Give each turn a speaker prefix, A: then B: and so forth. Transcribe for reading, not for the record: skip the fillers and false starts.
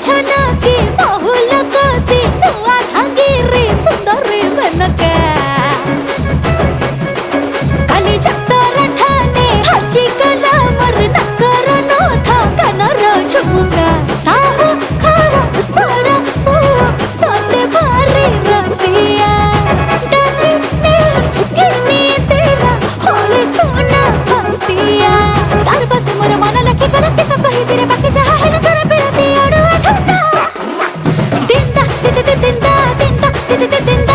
A: छना की बहुल कोसी नुआ धांगिरी सुंदरी बनके काली छतर ठाने हाजी कला मर नकर नो था कनर झुमुका साहु खारा बड़ा पुआ सोते भारी रसिया डाली ने गिनी तेरा होले सोना फसिया तार बस मोर मन लखी करके सब कही तेरे बाकी जहा है न जरा पे दिंदा दिंदा दिंदा दिंदा दिंदा